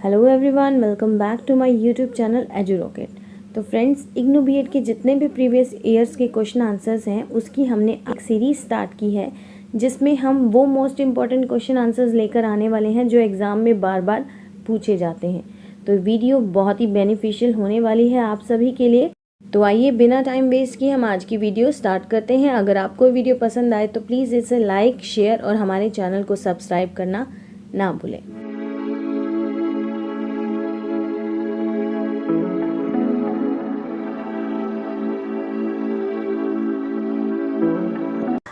Hello everyone, welcome back to my YouTube channel Edu Rocket. तो friends, IGNOU BEd के जितने भी प्रीवियस ईयर्स के क्वेश्चन आंसर्स हैं उसकी हमने एक सीरीज स्टार्ट की है जिसमें हम वो मोस्ट इम्पॉर्टेंट क्वेश्चन आंसर्स लेकर आने वाले हैं जो एग्ज़ाम में बार बार पूछे जाते हैं। तो वीडियो बहुत ही बेनिफिशियल होने वाली है आप सभी के लिए। तो आइए बिना टाइम वेस्ट किए हम आज की वीडियो स्टार्ट करते हैं। अगर आपको वीडियो पसंद आए तो प्लीज़ इसे लाइक, शेयर और हमारे चैनल को सब्सक्राइब करना ना भूलें।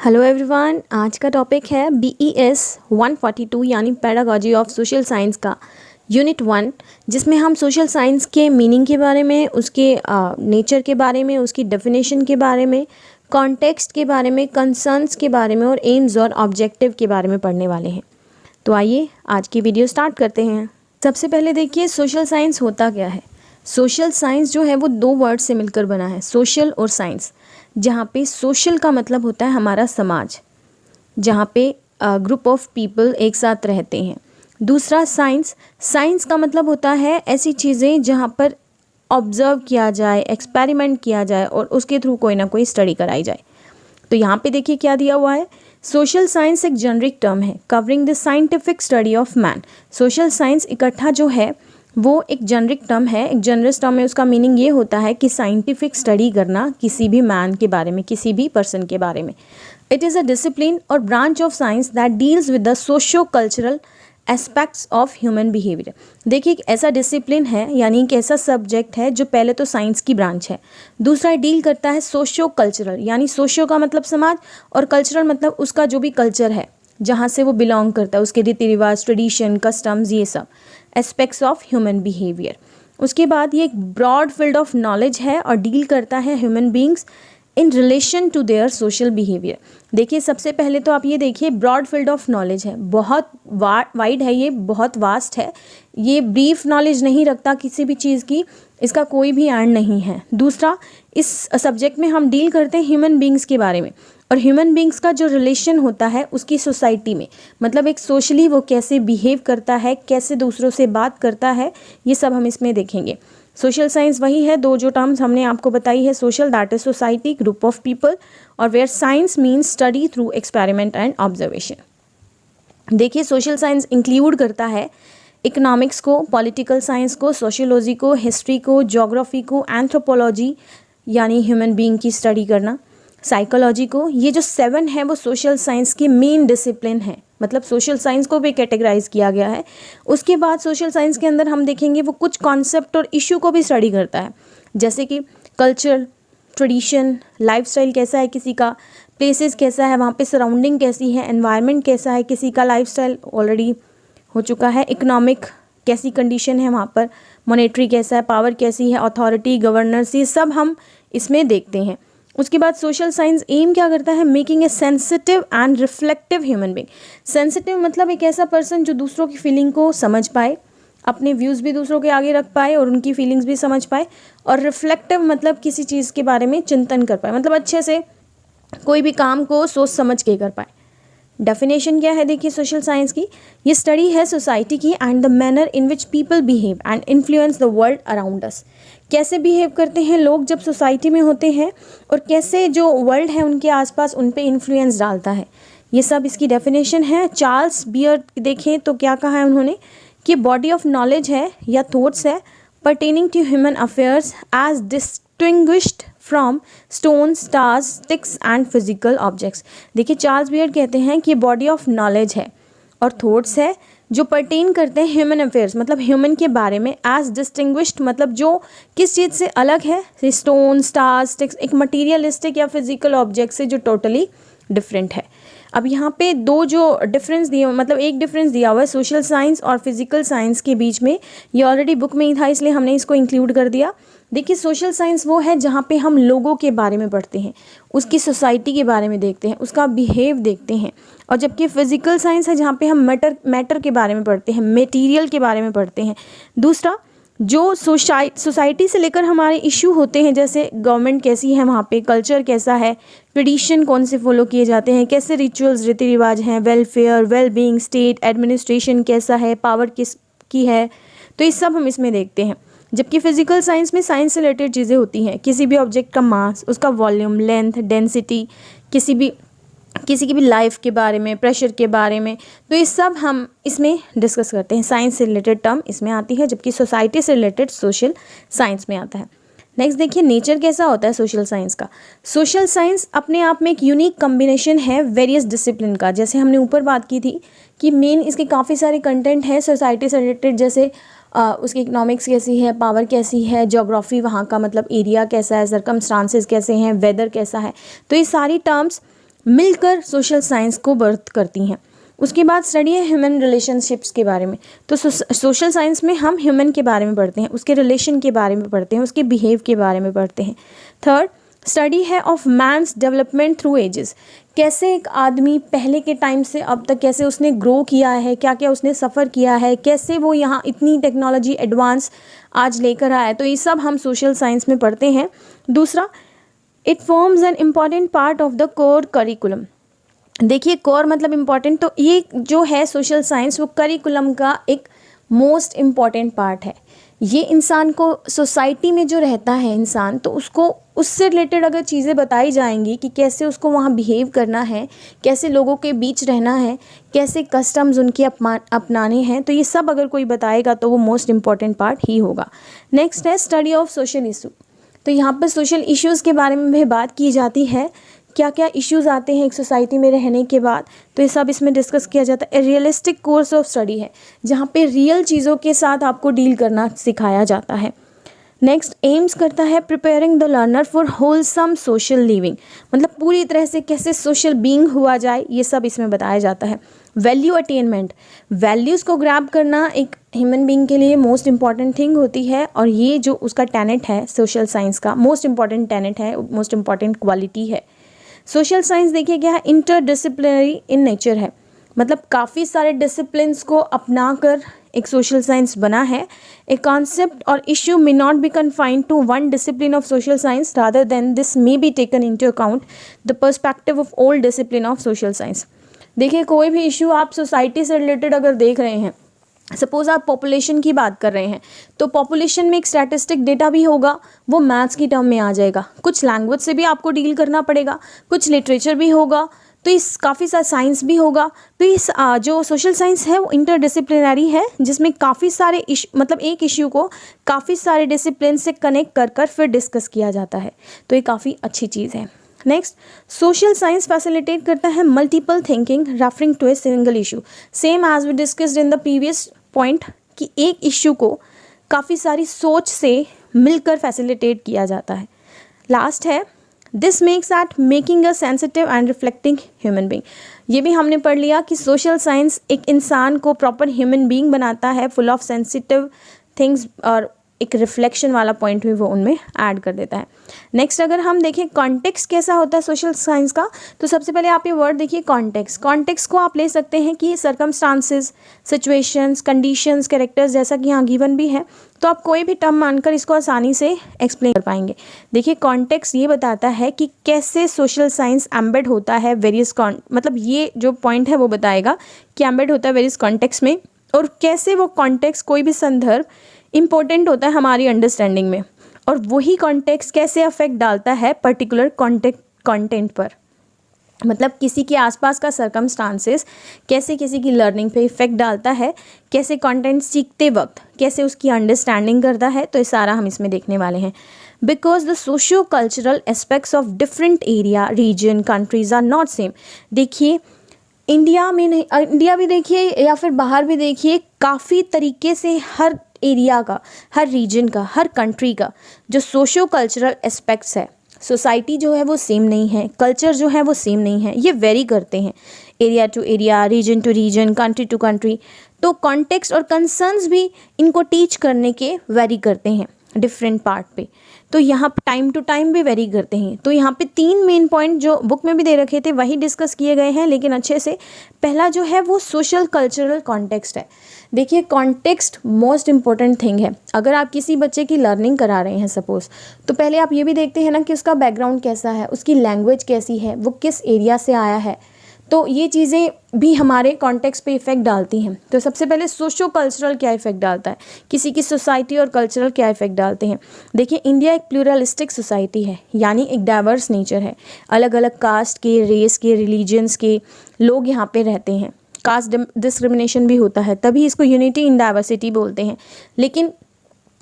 हेलो एवरीवन, आज का टॉपिक है BES 142 यानी पैडागॉजी ऑफ सोशल साइंस का यूनिट 1, जिसमें हम सोशल साइंस के मीनिंग के बारे में, उसके नेचर के बारे में, उसकी डेफिनेशन के बारे में, कॉन्टेक्स्ट के बारे में, कंसर्न्स के बारे में और एम्स और ऑब्जेक्टिव के बारे में पढ़ने वाले हैं। तो आइए आज की वीडियो स्टार्ट करते हैं। सबसे पहले देखिए सोशल साइंस होता क्या है। सोशल साइंस जो है वो दो वर्ड से मिलकर बना है, सोशल और साइंस, जहाँ पे सोशल का मतलब होता है हमारा समाज, जहाँ पे ग्रुप ऑफ पीपल एक साथ रहते हैं। दूसरा साइंस, साइंस का मतलब होता है ऐसी चीज़ें जहाँ पर ऑब्जर्व किया जाए, एक्सपेरिमेंट किया जाए और उसके थ्रू कोई ना कोई स्टडी कराई जाए। तो यहाँ पे देखिए क्या दिया हुआ है, सोशल साइंस एक जेनरिक टर्म है covering the scientific study of man. Social science इकट्ठा जो है वो एक जेनरिक टर्म है, एक जनरस टर्म है। उसका मीनिंग ये होता है कि साइंटिफिक स्टडी करना किसी भी मैन के बारे में, किसी भी पर्सन के बारे में। इट इज़ अ डिसिप्लिन और branch of science that deals with the socio cultural aspects of human behaviour. देखिए, एक ऐसा डिसिप्लिन है यानी एक ऐसा सब्जेक्ट है जो पहले तो साइंस की ब्रांच है, दूसरा डील करता है सोशो कल्चरल, यानी सोशो का मतलब समाज और कल्चरल मतलब उसका जो भी कल्चर है जहाँ से वो बिलोंग करता है, उसके रीति रिवाज, ट्रेडिशन, कस्टम्स, ये सब एस्पेक्ट्स ऑफ ह्यूमन बिहेवियर। उसके बाद ये एक ब्रॉड फील्ड ऑफ नॉलेज है और डील करता है human beings in relation to their social behaviour. देखिए, सबसे पहले तो आप ये देखिए, ब्रॉड फील्ड ऑफ नॉलेज है, बहुत वाइड है, ये बहुत वास्ट है, ये ब्रीफ नॉलेज नहीं रखता किसी भी चीज़ की, इसका कोई भी एंड नहीं है। दूसरा, इस सब्जेक्ट में हम डील करते हैं ह्यूमन बींग्स के बारे में और ह्यूमन बींग्स का जो रिलेशन होता है उसकी सोसाइटी में, मतलब एक सोशली वो कैसे बिहेव करता है, कैसे दूसरों से बात करता है, ये सब हम इसमें देखेंगे। सोशल साइंस वही है, दो जो टर्म्स हमने आपको बताई है, social that is society, group of people, और where science means study through experiment and observation. देखिए, सोशल साइंस इंक्लूड करता है इकोनॉमिक्स को, पॉलिटिकल साइंस को, सोशियोलॉजी को, हिस्ट्री को, ज्योग्राफी को, एंथ्रोपोलॉजी यानी ह्यूमन बीइंग की स्टडी करना, साइकोलॉजी को। ये जो 7 है वो सोशल साइंस की मेन डिसिप्लिन है, मतलब सोशल साइंस को भी कैटेगराइज किया गया है। उसके बाद सोशल साइंस के अंदर हम देखेंगे वो कुछ कॉन्सेप्ट और इशू को भी स्टडी करता है, जैसे कि कल्चर, ट्रेडिशन, लाइफस्टाइल कैसा है किसी का, प्लेसेस कैसा है वहाँ पे, सराउंडिंग कैसी है, एनवायरनमेंट कैसा है किसी का, लाइफस्टाइल ऑलरेडी हो चुका है, इकोनॉमिक कैसी कंडीशन है वहाँ पर, मॉनेटरी कैसा है, पावर कैसी है, अथॉरिटी, गवर्नेंस, ये सब हम इसमें देखते हैं। उसके बाद सोशल साइंस एम क्या करता है, making a sensitive and reflective human being. Sensitive मतलब एक ऐसा पर्सन जो दूसरों की फीलिंग को समझ पाए, अपने व्यूज़ भी दूसरों के आगे रख पाए और उनकी फीलिंग्स भी समझ पाए, और रिफ्लेक्टिव मतलब किसी चीज़ के बारे में चिंतन कर पाए, मतलब अच्छे से कोई भी काम को सोच समझ के कर पाए। डेफिनेशन क्या है देखिए सोशल साइंस की, ये स्टडी है सोसाइटी की and the manner in which people behave and influence the world around us. कैसे बिहेव करते हैं लोग जब सोसाइटी में होते हैं और कैसे जो वर्ल्ड है उनके आसपास उन पे इन्फ्लुएंस डालता है, ये सब इसकी डेफिनेशन है। चार्ल्स बियर देखें तो क्या कहा है उन्होंने कि बॉडी ऑफ नॉलेज है या थॉट्स है pertaining to human affairs as distinguished from stone, stars, sticks and physical objects. देखिए, चार्ल्स बियर कहते हैं कि बॉडी ऑफ नॉलेज है और थॉट्स है जो पर्टेन करते हैं ह्यूमन अफेयर्स, मतलब ह्यूमन के बारे में, एज डिस्टिंग्विश्ड मतलब जो किस चीज़ से अलग है, स्टोन, स्टार्स, स्टिक्स, एक मटीरियलिस्टिक या फिजिकल ऑब्जेक्ट से जो टोटली डिफरेंट है। अब यहाँ पे दो जो डिफरेंस दिए, मतलब एक डिफरेंस दिया हुआ है सोशल साइंस और फिजिकल साइंस के बीच में, ये ऑलरेडी बुक में ही था इसलिए हमने इसको इंक्लूड कर दिया। देखिए, सोशल साइंस वो है जहाँ पे हम लोगों के बारे में पढ़ते हैं, उसकी सोसाइटी के बारे में देखते हैं, उसका बिहेव देखते हैं, और जबकि फिजिकल साइंस है जहाँ पे हम मैटर के बारे में पढ़ते हैं, मटेरियल के बारे में पढ़ते हैं। दूसरा, जो सोसाइटी से लेकर हमारे इशू होते हैं, जैसे गवर्नमेंट कैसी है वहाँ पे, कल्चर कैसा है, ट्रेडिशन कौन से फॉलो किए जाते हैं, कैसे रिचुअल्स, रीति रिवाज हैं, welfare, well being, state administration कैसा है, पावर किस की है, तो ये सब हम इसमें देखते हैं। जबकि फिजिकल साइंस में साइंस से रिलेटेड चीज़ें होती हैं, किसी भी ऑब्जेक्ट का मास, उसका वॉल्यूम, लेंथ, डेंसिटी, किसी की भी लाइफ के बारे में, प्रेशर के बारे में, तो ये सब हम इसमें डिस्कस करते हैं। साइंस से रिलेटेड टर्म इसमें आती है, जबकि सोसाइटी से रिलेटेड सोशल साइंस में आता है। नेक्स्ट देखिए नेचर कैसा होता है सोशल साइंस का। सोशल साइंस अपने आप में एक यूनिक कॉम्बिनेशन है वेरियस डिसिप्लिन का। जैसे हमने ऊपर बात की थी कि मेन इसके काफ़ी सारे कंटेंट हैं सोसाइटी से रिलेटेड, जैसे उसकी इकोनॉमिक्स कैसी है, पावर कैसी है, ज्योग्राफी वहाँ का मतलब एरिया कैसा है, सर्कमस्टांसेस कैसे हैं, वेदर कैसा है, तो ये सारी टर्म्स मिलकर सोशल साइंस को बर्थ करती हैं। उसके बाद स्टडी है ह्यूमन रिलेशनशिप्स के बारे में। तो सोशल साइंस में हम ह्यूमन के बारे में पढ़ते हैं, उसके रिलेशन के बारे में पढ़ते हैं, उसके बिहेव के बारे में पढ़ते हैं। थर्ड स्टडी है of man's development through ages. कैसे एक आदमी पहले के टाइम से अब तक कैसे उसने ग्रो किया है, क्या क्या उसने सफ़र किया है, कैसे वो यहाँ इतनी टेक्नोलॉजी एडवांस आज लेकर आया है, तो ये सब हम सोशल साइंस में पढ़ते हैं। दूसरा, it forms an important part of the core curriculum. देखिए कोर मतलब इम्पॉर्टेंट, तो ये जो है सोशल साइंस वो करिकुलम का एक मोस्ट इम्पॉर्टेंट पार्ट है। ये इंसान को सोसाइटी में जो रहता है इंसान, तो उसको उससे रिलेटेड अगर चीज़ें बताई जाएंगी कि कैसे उसको वहाँ बिहेव करना है, कैसे लोगों के बीच रहना है, कैसे कस्टम्स उनके अपनाने हैं, तो ये सब अगर कोई बताएगा तो वो मोस्ट इम्पॉर्टेंट पार्ट ही होगा। नेक्स्ट है स्टडी ऑफ सोशल इशू। तो यहाँ पर सोशल इश्यूज़ के बारे में भी बात की जाती है, क्या क्या इश्यूज़ आते हैं एक सोसाइटी में रहने के बाद, तो ये सब इसमें डिस्कस किया जाता है। रियलिस्टिक कोर्स ऑफ स्टडी है, जहाँ पे रियल चीज़ों के साथ आपको डील करना सिखाया जाता है। नेक्स्ट एम्स करता है preparing the learner for wholesome social living, मतलब पूरी तरह से कैसे सोशल बीइंग हुआ जाए, ये सब इसमें बताया जाता है। वैल्यू अटेनमेंट, वैल्यूज़ को ग्रैब करना एक ह्यूमन बीइंग के लिए मोस्ट इंपॉर्टेंट थिंग होती है, और ये जो उसका टेनेट है सोशल साइंस का, मोस्ट इंपॉर्टेंट टेनेट है, मोस्ट इंपॉर्टेंट क्वालिटी है। सोशल साइंस देखिए क्या है, इंटरडिसिप्लिनरी इन नेचर है, मतलब काफ़ी सारे डिसिप्लिन्स को अपना कर एक सोशल साइंस बना है। ए कॉन्सेप्ट और issue may not be confined to one discipline of social science, rather than this may be taken into account the perspective of all discipline of social science. देखिए कोई भी issue आप society से related अगर देख रहे हैं, सपोज़ आप पॉपुलेशन की बात कर रहे हैं, तो पॉपुलेशन में एक स्टैटिस्टिक डेटा भी होगा, वो मैथ्स की टर्म में आ जाएगा। कुछ लैंग्वेज से भी आपको डील करना पड़ेगा, कुछ लिटरेचर भी होगा, तो इस काफ़ी सारा साइंस भी होगा। तो इस जो सोशल साइंस है वो इंटरडिसिप्लिनरी है, जिसमें काफ़ी सारे मतलब एक इश्यू को काफ़ी सारे डिसिप्लिन से कनेक्ट कर फिर डिस्कस किया जाता है, तो ये काफ़ी अच्छी चीज़ है। नेक्स्ट, सोशल साइंस फैसिलिटेट करता है multiple thinking referring to a single issue. Same as we discussed in the previous point कि एक इश्यू को काफ़ी सारी सोच से मिलकर फैसिलिटेट किया जाता है। लास्ट है this makes eight making a sensitive and reflecting human being. ये भी हमने पढ़ लिया कि सोशल साइंस एक इंसान को प्रॉपर ह्यूमन बीइंग बनाता है, फुल ऑफ सेंसिटिव थिंग्स, और एक रिफ्लेक्शन वाला पॉइंट भी वो उनमें ऐड कर देता है। नेक्स्ट अगर हम देखें कॉन्टेक्स्ट कैसा होता है सोशल साइंस का, तो सबसे पहले आप ये वर्ड देखिए कॉन्टेक्स्ट। कॉन्टेक्स्ट को आप ले सकते हैं कि सर्कमस्टांसेस, सिचुएशंस, कंडीशंस, कैरेक्टर्स, जैसा कि यहाँ गिवन भी है, तो आप कोई भी टर्म मानकर इसको आसानी से एक्सप्लेन कर पाएंगे। देखिए कॉन्टेक्स्ट ये बताता है कि कैसे सोशल साइंस एम्बेड होता है वेरियस मतलब ये जो पॉइंट है वो बताएगा कि एम्बेड होता है वेरियस कॉन्टेक्स्ट में, और कैसे वो कॉन्टेक्स्ट, कोई भी संदर्भ इम्पोर्टेंट होता है हमारी अंडरस्टैंडिंग में, और वही कॉन्टेक्स्ट कैसे अफेक्ट डालता है पर्टिकुलर कंटेंट पर, मतलब किसी के आसपास का सर्कमस्टांसेस कैसे किसी की लर्निंग पे इफेक्ट डालता है, कैसे कंटेंट सीखते वक्त कैसे उसकी अंडरस्टैंडिंग करता है, तो ये सारा हम इसमें देखने वाले हैं। Because the socio cultural aspects of different area, region, countries are not same. देखिए इंडिया में नहीं, इंडिया भी देखिए या फिर बाहर भी देखिए, काफ़ी तरीके से हर एरिया का, हर रीजन का, हर कंट्री का जो सोशियो कल्चरल एस्पेक्ट्स है, सोसाइटी जो है वो सेम नहीं है, कल्चर जो है वो सेम नहीं है, ये वेरी करते हैं area to area, region to region, country to country. तो कॉन्टेक्स्ट और कंसर्न्स भी इनको टीच करने के वेरी करते हैं डिफरेंट पार्ट पे, तो यहाँ टाइम टू टाइम भी वेरी करते हैं। तो यहाँ पे 3 मेन पॉइंट जो बुक में भी दे रखे थे वही डिस्कस किए गए हैं, लेकिन अच्छे से। पहला जो है वो सोशल कल्चरल कॉन्टेक्स्ट है। देखिए कॉन्टेक्स्ट मोस्ट इंपॉर्टेंट थिंग है। अगर आप किसी बच्चे की लर्निंग करा रहे हैं सपोज़, तो पहले आप ये भी देखते हैं ना कि उसका बैकग्राउंड कैसा है, उसकी लैंग्वेज कैसी है, वो किस एरिया से आया है, तो ये चीज़ें भी हमारे कॉन्टेक्स्ट पे इफ़ेक्ट डालती हैं। तो सबसे पहले सोशो कल्चरल क्या इफ़ेक्ट डालता है, किसी की सोसाइटी और कल्चरल क्या इफ़ेक्ट डालते हैं। देखिए, इंडिया एक प्लूरलिस्टिक सोसाइटी है, यानी एक डाइवर्स नेचर है। अलग अलग कास्ट के, रेस के, रिलीजन्स के लोग यहाँ पे रहते हैं। कास्ट डिस्क्रिमिनेशन भी होता है, तभी इसको यूनिटी इन डाइवर्सिटी बोलते हैं। लेकिन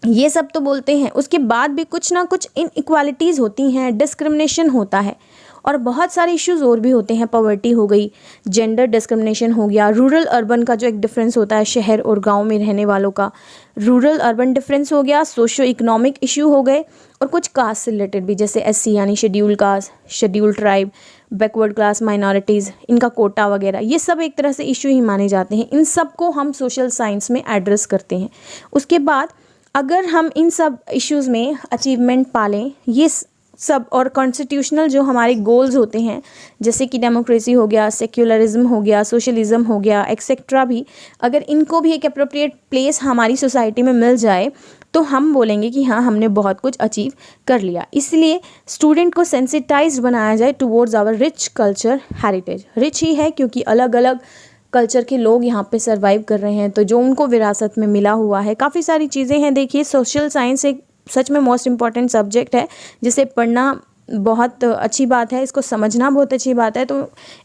ये सब तो बोलते हैं, उसके बाद भी कुछ ना कुछ इनइक्वालिटीज़ होती हैं, डिस्क्रिमिनेशन होता है, और बहुत सारे इश्यूज़ और भी होते हैं। पॉवर्टी हो गई, जेंडर डिस्क्रिमिनेशन हो गया, रूरल अर्बन का जो एक डिफरेंस होता है शहर और गांव में रहने वालों का, रूरल अर्बन डिफरेंस हो गया, सोशो इकोनॉमिक इशू हो गए, और कुछ कास्ट से रिलेटेड भी, जैसे एससी यानी schedule caste, schedule tribe, backward class minorities, इनका कोटा वगैरह, ये सब एक तरह से इशू ही माने जाते हैं। इन सब को हम सोशल साइंस में एड्रेस करते हैं। उसके बाद अगर हम इन सब इश्यूज़ में अचीवमेंट पालें, ये सब, और कॉन्स्टिट्यूशनल जो हमारे गोल्स होते हैं, जैसे कि डेमोक्रेसी हो गया, सेक्युलरिज्म हो गया, सोशलिज्म हो गया, एक्सेट्रा भी, अगर इनको भी एक अप्रोप्रिएट प्लेस हमारी सोसाइटी में मिल जाए तो हम बोलेंगे कि हाँ, हमने बहुत कुछ अचीव कर लिया। इसलिए स्टूडेंट को सेंसिटाइज बनाया जाए towards our rich culture heritage. Rich ही है क्योंकि अलग अलग कल्चर के लोग यहाँ पे सर्वाइव कर रहे हैं, तो जो उनको विरासत में मिला हुआ है, काफ़ी सारी चीज़ें हैं। देखिए, सोशल साइंस एक सच में मोस्ट इम्पॉर्टेंट सब्जेक्ट है, जिसे पढ़ना बहुत अच्छी बात है, इसको समझना बहुत अच्छी बात है। तो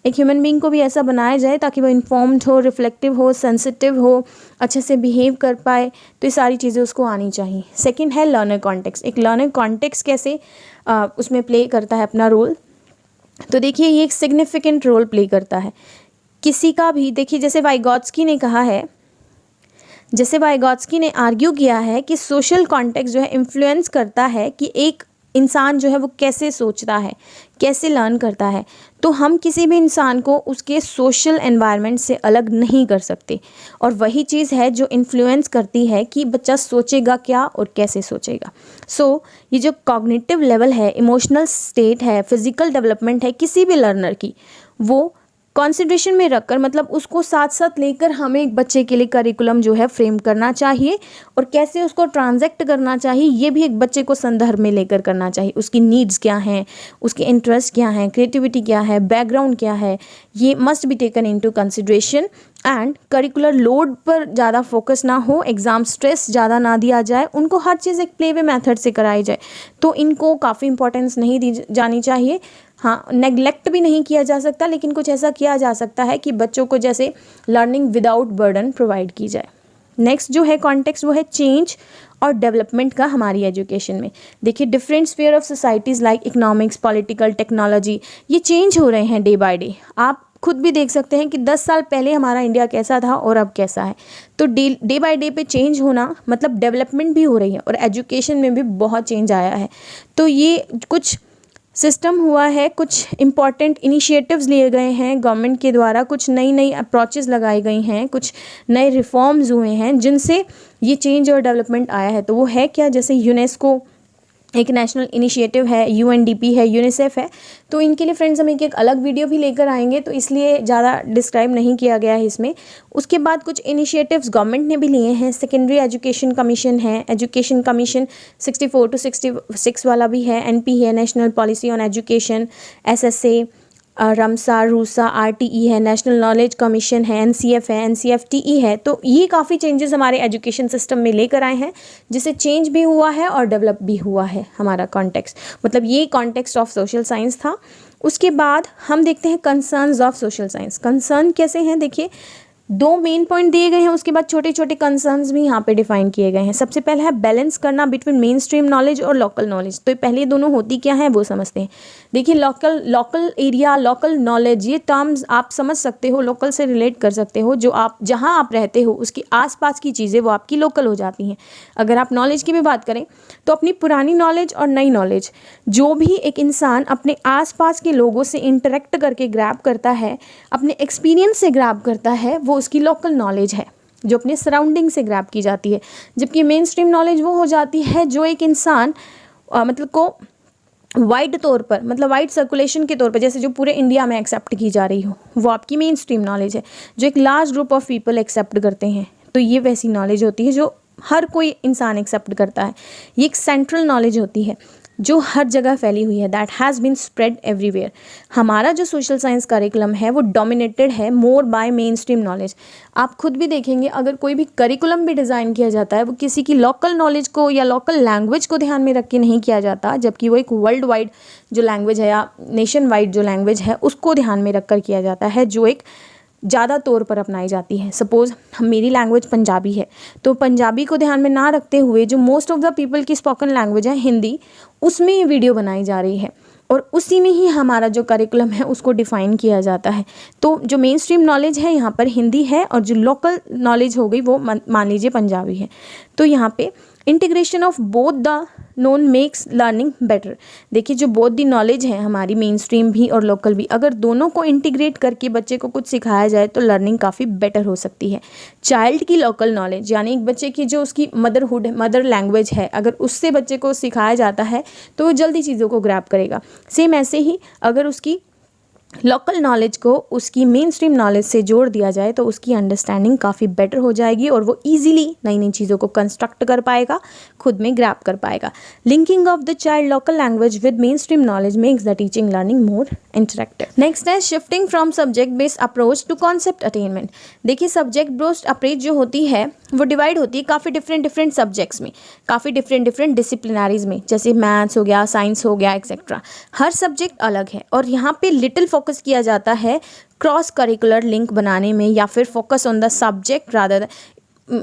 एक ह्यूमन बीइंग को भी ऐसा बनाया जाए ताकि वो इन्फॉर्म्ड हो, रिफ्लेक्टिव हो, सेंसिटिव हो, अच्छे से बिहेव कर पाए, तो ये सारी चीज़ें उसको आनी चाहिए। सेकंड है लर्नर कॉन्टेक्स्ट। एक लर्नर कॉन्टेक्स्ट कैसे उसमें प्ले करता है अपना रोल, तो देखिए ये एक सिग्निफिकेंट रोल प्ले करता है किसी का भी। देखिए, जैसे वाइगॉत्स्की ने आर्ग्यू किया है कि सोशल कॉन्टेक्स्ट जो है इन्फ्लुएंस करता है कि एक इंसान जो है वो कैसे सोचता है, कैसे लर्न करता है। तो हम किसी भी इंसान को उसके सोशल एनवायरनमेंट से अलग नहीं कर सकते, और वही चीज़ है जो इन्फ्लुएंस करती है कि बच्चा सोचेगा क्या और कैसे सोचेगा। ये जो कॉग्निटिव लेवल है, इमोशनल स्टेट है, फिजिकल डेवलपमेंट है किसी भी लर्नर की, वो कंसिडरेशन में रखकर, मतलब उसको साथ साथ लेकर हमें एक बच्चे के लिए करिकुलम जो है फ्रेम करना चाहिए, और कैसे उसको ट्रांजैक्ट करना चाहिए ये भी एक बच्चे को संदर्भ में लेकर करना चाहिए। उसकी नीड्स क्या हैं, उसके इंटरेस्ट क्या हैं, क्रिएटिविटी क्या है, बैकग्राउंड क्या है, ये must be taken into consideration. And curricular load पर ज़्यादा फोकस ना हो, एग्ज़ाम स्ट्रेस ज़्यादा ना दिया जाए, उनको हर चीज़ एक प्ले वे मेथड से कराई जाए, तो इनको काफ़ी इंपॉर्टेंस नहीं दी जानी चाहिए। हाँ, नेग्लेक्ट भी नहीं किया जा सकता, लेकिन कुछ ऐसा किया जा सकता है कि बच्चों को जैसे लर्निंग विदाउट बर्डन प्रोवाइड की जाए। नेक्स्ट जो है कॉन्टेक्स्ट, वो है चेंज और डेवलपमेंट का हमारी एजुकेशन में। देखिए, different sphere of societies like economics, political, technology, ये चेंज हो रहे हैं डे बाय डे। आप खुद भी देख सकते हैं कि 10 साल पहले हमारा इंडिया कैसा था और अब कैसा है। तो डे बाय डे पे चेंज होना मतलब डेवलपमेंट भी हो रही है, और एजुकेशन में भी बहुत चेंज आया है। तो ये कुछ सिस्टम हुआ है, कुछ इम्पॉर्टेंट इनिशिएटिव्स लिए गए हैं गवर्नमेंट के द्वारा, कुछ नई नई अप्रोचेस लगाई गई हैं, कुछ नए रिफॉर्म्स हुए हैं जिनसे ये चेंज और डेवलपमेंट आया है। तो वो है क्या, जैसे यूनेस्को एक नेशनल इनिशिएटिव है, यूएनडीपी है, यूनिसेफ है। तो इनके लिए फ्रेंड्स हम एक अलग वीडियो भी लेकर आएंगे, तो इसलिए ज़्यादा डिस्क्राइब नहीं किया गया है इसमें। उसके बाद कुछ इनिशिएटिव्स गवर्नमेंट ने भी लिए हैं। सेकेंडरी एजुकेशन कमीशन है, एजुकेशन कमीशन 64 to 66 वाला भी है, एनपी है, national policy on education, SSA, RMSA, RUSA, RTE है, नेशनल नॉलेज कमीशन है, एनसीएफ है, एनसीएफटीई है। तो ये काफ़ी चेंजेस हमारे एजुकेशन सिस्टम में लेकर आए हैं, जिससे चेंज भी हुआ है और डेवलप भी हुआ है हमारा कॉन्टेक्स्ट। मतलब ये कॉन्टेक्स्ट ऑफ सोशल साइंस था। उसके बाद हम देखते हैं concerns of social science. Concern कैसे हैं, देखिए 2 मेन पॉइंट दिए गए हैं, उसके बाद छोटे छोटे कंसर्न्स भी यहाँ पे डिफाइन किए गए हैं। सबसे पहला है बैलेंस करना बिटवीन मेन स्ट्रीम नॉलेज और लोकल नॉलेज। तो पहले दोनों होती क्या है वो समझते हैं। देखिए, लोकल एरिया, लोकल नॉलेज, ये टर्म्स आप समझ सकते हो, लोकल से रिलेट कर सकते हो। जो आप जहाँ आप रहते हो उसकी आसपास की चीज़ें वो आपकी लोकल हो जाती हैं। अगर आप नॉलेज की भी बात करें तो अपनी पुरानी नॉलेज और नई नॉलेज, जो भी एक इंसान अपने आसपास के लोगों से इंटरेक्ट करके ग्रैब करता है, अपने एक्सपीरियंस से ग्रैब करता है, वो उसकी लोकल नॉलेज है जो अपने सराउंडिंग से ग्रैब की जाती है। जबकि मेन स्ट्रीम नॉलेज वो हो जाती है जो एक इंसान मतलब को वाइड तौर पर, मतलब वाइड सर्कुलेशन के तौर पर, जैसे जो पूरे इंडिया में एक्सेप्ट की जा रही हो, वो आपकी मेन स्ट्रीम नॉलेज है। जो एक large group of people accept करते हैं, तो ये वैसी नॉलेज होती है जो हर कोई इंसान एक्सेप्ट करता है। ये एक सेंट्रल नॉलेज होती है। जो हर जगह फैली हुई है, that has been spread everywhere. हमारा जो सोशल साइंस करिकुलम है वो डोमिनेटेड है more by main stream knowledge. आप खुद भी देखेंगे अगर कोई भी करिकुलम भी डिज़ाइन किया जाता है वो किसी की लोकल नॉलेज को या लोकल लैंग्वेज को ध्यान में रख के नहीं किया जाता, जबकि वो एक वर्ल्ड वाइड जो लैंग्वेज है या नेशन वाइड जो लैंग्वेज है उसको ध्यान में रख कर किया जाता है, जो एक ज़्यादा तौर पर अपनाई जाती है। सपोज़ मेरी लैंग्वेज पंजाबी है, तो पंजाबी को ध्यान में ना रखते हुए जो मोस्ट ऑफ द पीपल की स्पोकन लैंग्वेज है हिंदी, उसमें ये वीडियो बनाई जा रही है और उसी में ही हमारा जो करिकुलम है उसको डिफ़ाइन किया जाता है। तो जो मेन स्ट्रीम नॉलेज है यहाँ पर हिंदी है और जो लोकल नॉलेज हो गई वो मान लीजिए पंजाबी है। तो यहाँ पे integration of both the known makes learning better. देखिए जो बोथ द नॉलेज है हमारी मेन स्ट्रीम भी और लोकल भी, अगर दोनों को इंटीग्रेट करके बच्चे को कुछ सिखाया जाए तो लर्निंग काफ़ी बेटर हो सकती है। चाइल्ड की लोकल नॉलेज यानी एक बच्चे की जो उसकी मदरहुड मदर लैंग्वेज है, अगर उससे बच्चे को सिखाया जाता है तो वो जल्दी चीज़ों को ग्रैब करेगा। सेम ऐसे ही अगर उसकी लोकल नॉलेज को उसकी मेन स्ट्रीम नॉलेज से जोड़ दिया जाए तो उसकी अंडरस्टैंडिंग काफ़ी बेटर हो जाएगी और वो इजीली नई नई चीज़ों को कंस्ट्रक्ट कर पाएगा, खुद में ग्रैब कर पाएगा। Linking of the child local language with main stream knowledge makes the teaching learning more interactive. Next है shifting from subject based approach to concept attainment. देखिए सब्जेक्ट बेस्ड अप्रोच जो होती है वो डिवाइड होती है काफ़ी डिफरेंट सब्जेक्ट्स में, काफ़ी डिफरेंट डिसिप्लिनरीज में, जैसे मैथ्स हो गया, साइंस हो गया एक्सेट्रा। हर सब्जेक्ट अलग है और यहाँ पे लिटिल फोकस किया जाता है क्रॉस करिकुलर लिंक बनाने में या फिर focus on the subject rather.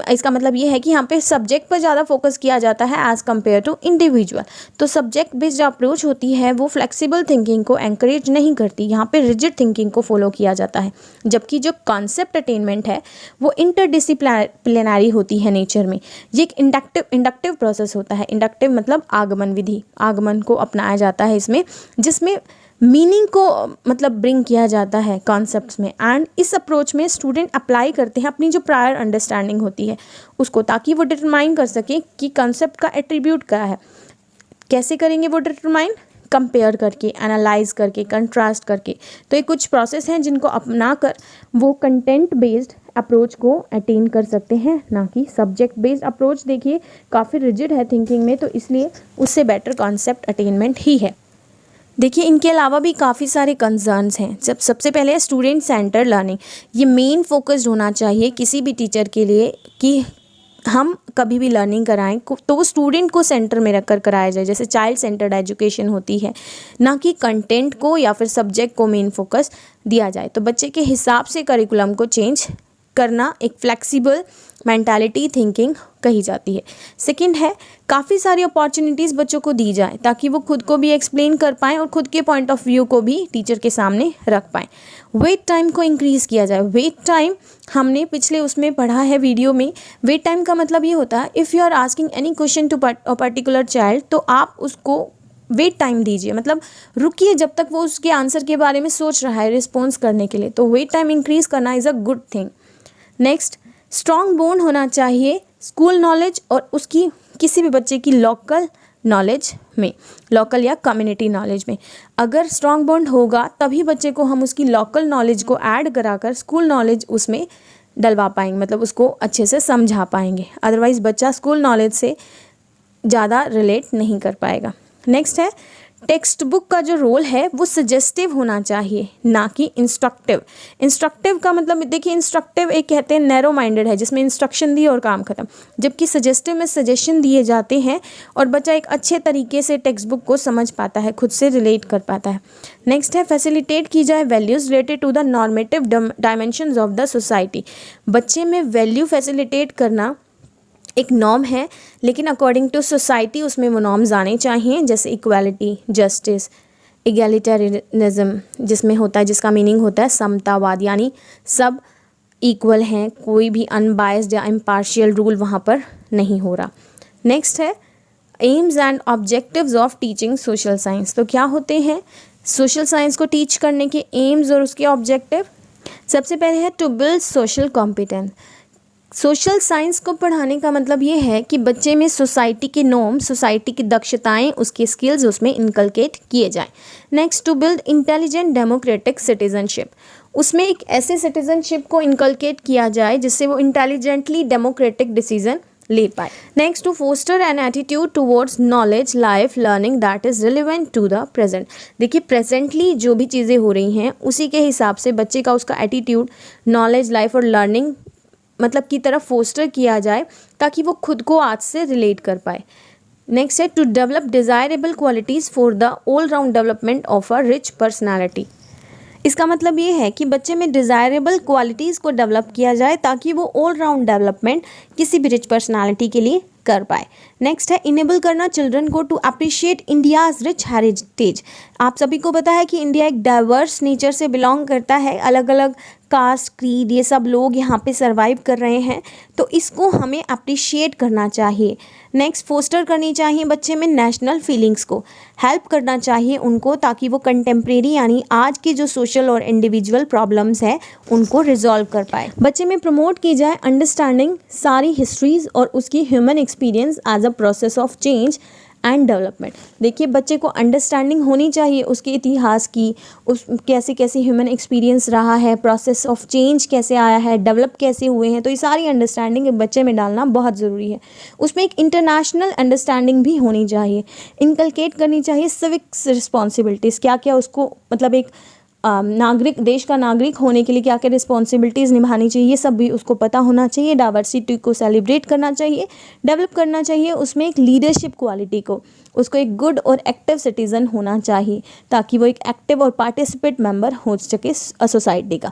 इसका मतलब ये है कि यहाँ पे सब्जेक्ट पर ज़्यादा फोकस किया जाता है एज़ कम्पेयर टू इंडिविजुअल। तो सब्जेक्ट बेस्ड अप्रोच होती है वो फ्लेक्सिबल थिंकिंग को एंकरेज नहीं करती, यहाँ पे रिजिड थिंकिंग को फॉलो किया जाता है। जबकि जो कॉन्सेप्ट अटेनमेंट है वो इंटरडिसिप्लिनरी होती है नेचर में। ये एक इंडक्टिव प्रोसेस होता है। इंडक्टिव मतलब आगमन विधि, आगमन को अपनाया जाता है इसमें, जिसमें मीनिंग को मतलब ब्रिंग किया जाता है कॉन्सेप्ट्स में। एंड इस अप्रोच में स्टूडेंट अप्लाई करते हैं अपनी जो प्रायर अंडरस्टैंडिंग होती है उसको, ताकि वो डिटरमाइन कर सकें कि कॉन्सेप्ट का एट्रीब्यूट क्या है। कैसे करेंगे वो डिटरमाइन? कंपेयर करके, एनालाइज करके, कंट्रास्ट करके। तो ये कुछ प्रोसेस हैं जिनको अपना कर वो कंटेंट बेस्ड अप्रोच को अटेन कर सकते हैं, ना कि सब्जेक्ट बेस्ड अप्रोच। देखिए काफ़ी रिजिड है थिंकिंग में, तो इसलिए उससे बेटर कॉन्सेप्ट अटेनमेंट ही है। देखिए इनके अलावा भी काफ़ी सारे कंसर्न्स हैं। जब सबसे पहले स्टूडेंट सेंटर लर्निंग, ये मेन फोकस्ड होना चाहिए किसी भी टीचर के लिए कि हम कभी भी लर्निंग कराएं तो वो स्टूडेंट को सेंटर में रखकर कराया जाए, जैसे चाइल्ड सेंटर्ड एजुकेशन होती है, ना कि कंटेंट को या फिर सब्जेक्ट को मेन फोकस दिया जाए। तो बच्चे के हिसाब से करिकुलम को चेंज करना एक फ्लेक्सिबल मेंटालिटी थिंकिंग कही जाती है। सेकंड है काफ़ी सारी अपॉर्चुनिटीज़ बच्चों को दी जाए ताकि वो खुद को भी एक्सप्लेन कर पाएँ और खुद के पॉइंट ऑफ व्यू को भी टीचर के सामने रख पाएँ। वेट टाइम को इंक्रीज़ किया जाए। वेट टाइम हमने पिछले उसमें पढ़ा है वीडियो में। वेट टाइम का मतलब ये होता है if you are asking any question to a particular child तो आप उसको वेट टाइम दीजिए, मतलब रुकिए जब तक वो उसके आंसर के बारे में सोच रहा है रिस्पॉन्स करने के लिए। तो वेट टाइम इंक्रीज़ करना is a good thing. Next, strong bond होना चाहिए स्कूल नॉलेज और उसकी किसी भी बच्चे की लोकल नॉलेज में, लोकल या कम्युनिटी नॉलेज में। अगर स्ट्रॉन्ग बॉन्ड होगा तभी बच्चे को हम उसकी लोकल नॉलेज को ऐड कराकर स्कूल नॉलेज उसमें डलवा पाएंगे, मतलब उसको अच्छे से समझा पाएंगे। अदरवाइज़ बच्चा स्कूल नॉलेज से ज़्यादा रिलेट नहीं कर पाएगा। नेक्स्ट है टेक्स्ट बुक का जो रोल है वो सजेस्टिव होना चाहिए, ना कि इंस्ट्रक्टिव। इंस्ट्रक्टिव का मतलब देखिए इंस्ट्रक्टिव एक कहते हैं नैरो माइंडेड है जिसमें इंस्ट्रक्शन दिए और काम खत्म, जबकि सजेस्टिव में सजेशन दिए जाते हैं और बच्चा एक अच्छे तरीके से टेक्स्ट बुक को समझ पाता है, खुद से रिलेट कर पाता है। नेक्स्ट है फैसिलिटेट की जाए values related to the normative dimensions of the society. बच्चे में वैल्यू फैसिलिटेट करना एक नॉर्म है, लेकिन अकॉर्डिंग टू सोसाइटी उसमें वो नॉर्म्स आने चाहिए, जैसे इक्वालिटी, जस्टिस, इगैलिटेरियनिज्म जिसमें होता है, जिसका मीनिंग होता है समतावाद, यानी सब इक्वल हैं, कोई भी अनबायस्ड या इम्पार्शियल रूल वहाँ पर नहीं हो रहा। नेक्स्ट है AIIMS and objectives of teaching social science. तो क्या होते हैं सोशल साइंस को टीच करने के एम्स और उसके ऑब्जेक्टिव? सबसे पहले है to build social competence. Social science को पढ़ाने का मतलब ये है कि बच्चे में सोसाइटी के नॉर्म, सोसाइटी की दक्षताएं, उसके स्किल्स उसमें इनकलकेट किए जाएं। Next, to build intelligent democratic citizenship. उसमें एक ऐसे सिटीजनशिप को इनकलकेट किया जाए जिससे वो इंटेलिजेंटली डेमोक्रेटिक डिसीजन ले पाए। Next, to foster an attitude towards knowledge, life, learning that is relevant to the present. देखिए प्रेजेंटली जो भी चीज़ें हो रही हैं उसी के हिसाब से बच्चे का उसका एटीट्यूड नॉलेज, लाइफ और लर्निंग मतलब की तरफ फोस्टर किया जाए ताकि वो खुद को आज से रिलेट कर पाए। नेक्स्ट है to develop desirable qualities for the all round development of a rich personality. इसका मतलब ये है कि बच्चे में डिज़ायरेबल क्वालिटीज़ को डेवलप किया जाए ताकि वो ऑल राउंड डेवलपमेंट किसी भी रिच पर्सनालिटी के लिए कर पाए। नेक्स्ट है इनेबल करना चिल्ड्रन को to appreciate India's rich heritage. आप सभी को पता है कि इंडिया एक डाइवर्स नेचर से बिलोंग करता है, अलग अलग कास्ट, क्रीड, ये सब लोग यहाँ पे सरवाइव कर रहे हैं, तो इसको हमें अप्रिशिएट करना चाहिए। नेक्स्ट, फोस्टर करनी चाहिए बच्चे में नेशनल फीलिंग्स को, हेल्प करना चाहिए उनको ताकि वो कंटेम्प्रेरी यानी आज की जो सोशल और इंडिविजुअल प्रॉब्लम्स है उनको रिजॉल्व कर पाए। बच्चे में प्रमोट की जाए अंडरस्टैंडिंग सारी हिस्ट्रीज और उसकी human experience as a process of change and development. देखिए बच्चे को अंडरस्टैंडिंग होनी चाहिए उसके इतिहास की, उस कैसे कैसे ह्यूमन एक्सपीरियंस रहा है, प्रोसेस ऑफ चेंज कैसे आया है, डेवलप कैसे हुए हैं, तो ये सारी अंडरस्टैंडिंग बच्चे में डालना बहुत ज़रूरी है। उसमें एक इंटरनेशनल अंडरस्टैंडिंग भी होनी चाहिए, इनकलकेट करनी चाहिए सिविक्स रिस्पॉन्सिबिलिटीज़, क्या क्या उसको मतलब एक नागरिक, देश का नागरिक होने के लिए क्या क्या रिस्पॉन्सिबिलिटीज़ निभानी चाहिए, ये सब भी उसको पता होना चाहिए। डाइवर्सिटी को सेलिब्रेट करना चाहिए, डेवलप करना चाहिए उसमें एक लीडरशिप क्वालिटी को, उसको एक गुड और एक्टिव सिटीज़न होना चाहिए ताकि वो एक एक्टिव और पार्टिसिपेट मेंबर हो सके सोसाइटी का।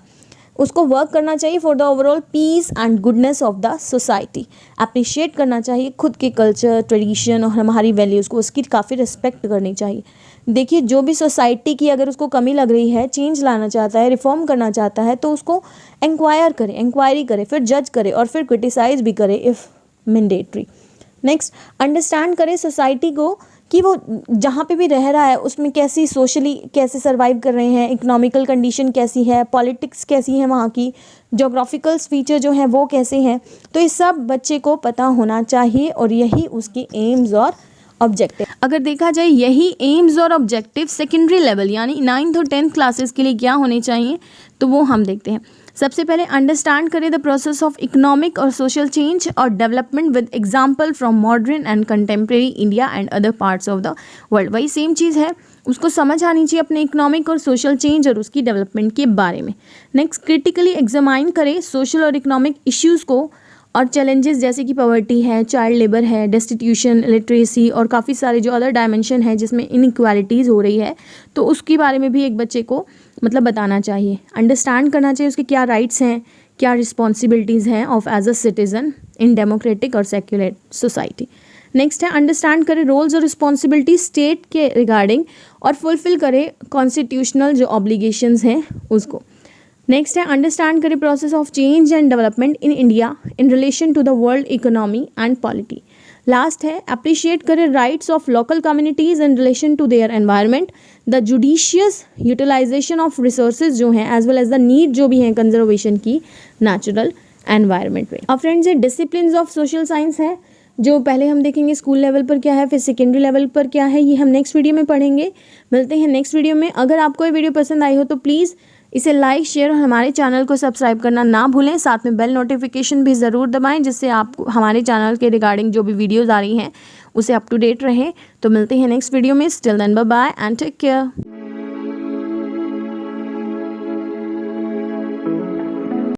उसको वर्क करना चाहिए for the overall peace and goodness of the society. Appreciate करना चाहिए खुद के कल्चर, ट्रेडिशन और हमारी वैल्यूज़ को, उसकी काफ़ी रिस्पेक्ट करनी चाहिए। देखिए जो भी सोसाइटी की अगर उसको कमी लग रही है, चेंज लाना चाहता है, रिफॉर्म करना चाहता है, तो उसको इंक्वायरी करे, फिर जज करे और फिर क्रिटिसाइज़ भी करे इफ़ मैंडेटरी। नेक्स्ट, अंडरस्टैंड करे सोसाइटी को कि वो जहाँ पे भी रह रहा है उसमें कैसी सोशली कैसे सर्वाइव कर रहे हैं, इकोनॉमिकल कंडीशन कैसी है, पॉलिटिक्स कैसी है, वहाँ की जोग्राफिकल फीचर जो हैं वो कैसे हैं, तो ये सब बच्चे को पता होना चाहिए और यही उसके एम्स और ऑब्जेक्टिव। अगर देखा जाए यही एम्स और ऑब्जेक्टिव सेकेंडरी लेवल यानी 9th और 10th क्लासेस के लिए क्या होने चाहिए, तो वो हम देखते हैं। सबसे पहले अंडरस्टैंड करें द प्रोसेस ऑफ इकोनॉमिक और सोशल चेंज और development with example from modern and contemporary India and other parts of the world. वही सेम चीज़ है, उसको समझ आनी चाहिए अपने इकोनॉमिक और सोशल चेंज और उसकी डेवलपमेंट के बारे में। नेक्स्ट, क्रिटिकली एग्जामाइन करें सोशल और इकोनॉमिक इश्यूज़ को और चैलेंजेस जैसे कि पॉवर्टी है, चाइल्ड लेबर है, डेस्टिट्यूशन, लिटरेसी और काफ़ी सारे जो अदर डायमेंशन है जिसमें इनइक्वालिटीज़ हो रही है, तो उसके बारे में भी एक बच्चे को मतलब बताना चाहिए। अंडरस्टैंड करना चाहिए उसके क्या राइट्स हैं, क्या रिस्पॉन्सिबिलिटीज़ हैं of as a citizen in democratic और सेक्युलर सोसाइटी। नेक्स्ट है अंडरस्टैंड करें रोल्स और रिस्पॉन्सिबिलिटी स्टेट के रिगार्डिंग और फुलफिल करें कॉन्स्टिट्यूशनल जो ऑब्लिगेशंस हैं उसको। नेक्स्ट है अंडरस्टैंड करें process of change and development in India in relation to the world economy and polity. Last है अप्रिशिएट करें rights of local communities in relation to their environment, the judicious utilisation of resources जो हैं as well as the need जो भी हैं conservation की natural environment में। अब फ्रेंड्स ये डिसिप्लिन्स ऑफ सोशल साइंस है जो पहले हम देखेंगे स्कूल लेवल पर क्या है, फिर सेकेंडरी लेवल पर क्या है, ये हम नेक्स्ट वीडियो में पढ़ेंगे। मिलते हैं नेक्स्ट वीडियो में। अगर आपको ये वीडियो पसंद आई हो तो प्लीज़ इसे लाइक, शेयर और हमारे चैनल को सब्सक्राइब करना ना भूलें। साथ में बेल नोटिफिकेशन भी ज़रूर दबाएं जिससे आपको हमारे चैनल के रिगार्डिंग जो भी वीडियोज़ आ रही हैं उसे अप टू डेट रहें। तो मिलते हैं नेक्स्ट वीडियो में। Still then bye bye and take care.